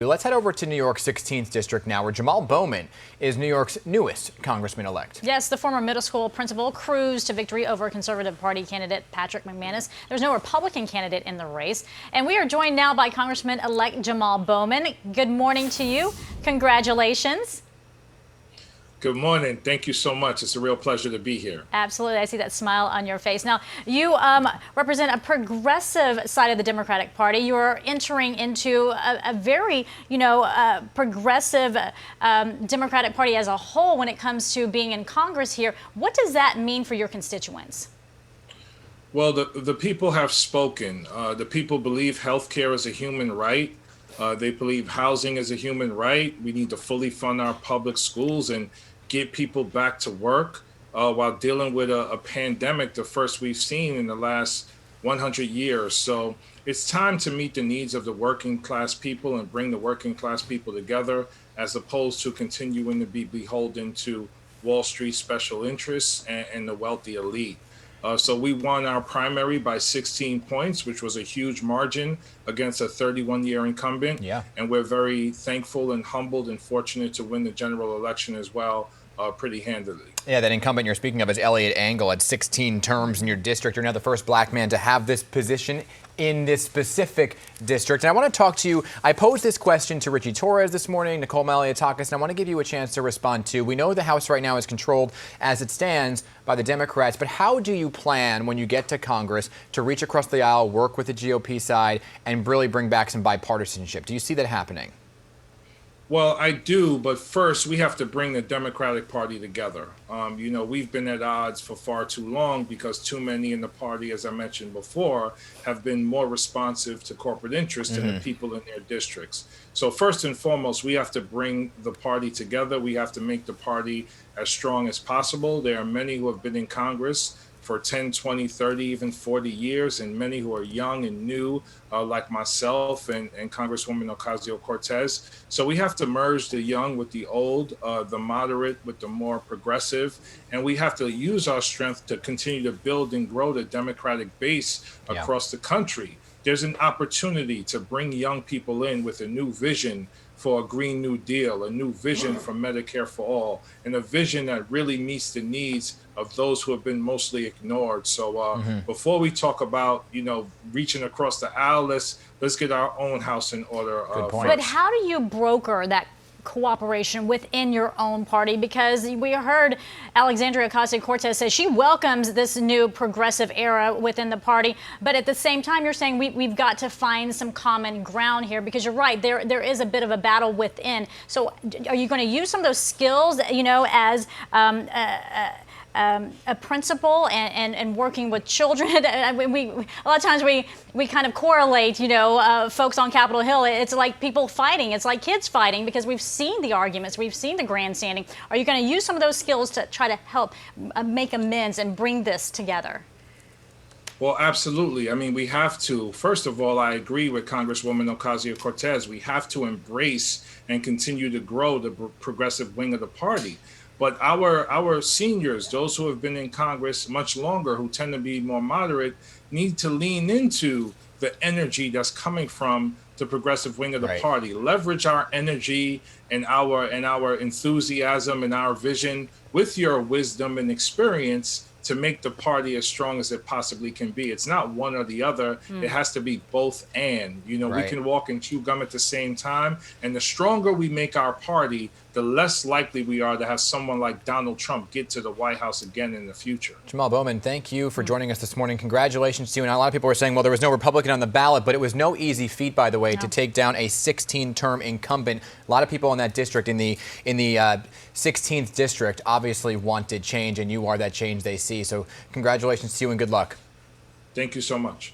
Let's head over to New York's 16th district now, where Jamaal Bowman is New York's newest congressman-elect. Yes, the former middle school principal cruised to victory over Conservative Party candidate Patrick McManus. There's no Republican candidate in the race. And we are joined now by Congressman-elect Jamaal Bowman. Good morning to you. Congratulations. Good morning. Thank you so much. It's a real pleasure to be here. Absolutely. I see that smile on your face. Now, you represent a progressive side of the Democratic Party. You are entering into a very, progressive Democratic Party as a whole when it comes to being in Congress here. What does that mean for your constituents? Well, the people have spoken. The people believe health care is a human right. They believe housing is a human right. We need to fully fund our public schools and get people back to work while dealing with a pandemic, the first we've seen in the last 100 years. So it's time to meet the needs of the working class people and bring the working class people together, as opposed to continuing to be beholden to Wall Street special interests and the wealthy elite. So we won our primary by 16 points, which was a huge margin against a 31-year incumbent. Yeah. And we're very thankful and humbled and fortunate to win the general election as well, pretty handily. Yeah, that incumbent you're speaking of is Eliot Engel. Had 16 terms in your district. You're now the first black man to have this position in this specific district. And I want to talk to you. I posed this question to Richie Torres this morning, Nicole Maliotakis, and I want to give you a chance to respond to. We know the House right now is controlled as it stands by the Democrats, but how do you plan when you get to Congress to reach across the aisle, work with the GOP side, and really bring back some bipartisanship? Do you see that happening? Well, I do, but first we have to bring the Democratic Party together. We've been at odds for far too long because too many in the party, as I mentioned before, have been more responsive to corporate interests than the people in their districts. So first and foremost, we have to bring the party together. We have to make the party as strong as possible. There are many who have been in Congress for 10, 20, 30, even 40 years, and many who are young and new, like myself and Congresswoman Ocasio-Cortez. So we have to merge the young with the old, the moderate with the more progressive, and we have to use our strength to continue to build and grow the Democratic base across the country. There's an opportunity to bring young people in with a new vision for a Green New Deal, a new vision for Medicare for all, and a vision that really meets the needs of those who have been mostly ignored. So before we talk about, reaching across the aisle, let's get our own house in order. Good point. But how do you broker that cooperation within your own party? Because we heard Alexandria Ocasio-Cortez say she welcomes this new progressive era within the party, but at the same time you're saying we've got to find some common ground here, because you're right, there is a bit of a battle within. So are you going to use some of those skills, as a principal and working with children? A lot of times we kind of correlate, folks on Capitol Hill. It's like people fighting. It's like kids fighting, because we've seen the arguments. We've seen the grandstanding. Are you going to use some of those skills to try to help make amends and bring this together? Well, absolutely. I mean, we have to. First of all, I agree with Congresswoman Ocasio-Cortez. We have to embrace and continue to grow the progressive wing of the party. But our seniors, those who have been in Congress much longer, who tend to be more moderate, need to lean into the energy that's coming from the progressive wing of the party. Leverage our energy and our enthusiasm and our vision with your wisdom and experience to make the party as strong as it possibly can be. It's not one or the other. It has to be both and. We can walk and chew gum at the same time. And the stronger we make our party, the less likely we are to have someone like Donald Trump get to the White House again in the future. Jamaal Bowman, thank you for joining us this morning. Congratulations to you. And a lot of people were saying, well, there was no Republican on the ballot, but it was no easy feat, by the way, to take down a 16-term incumbent. A lot of people in that district, in the 16th district, obviously wanted change, and you are that change they see. So congratulations to you and good luck. Thank you so much.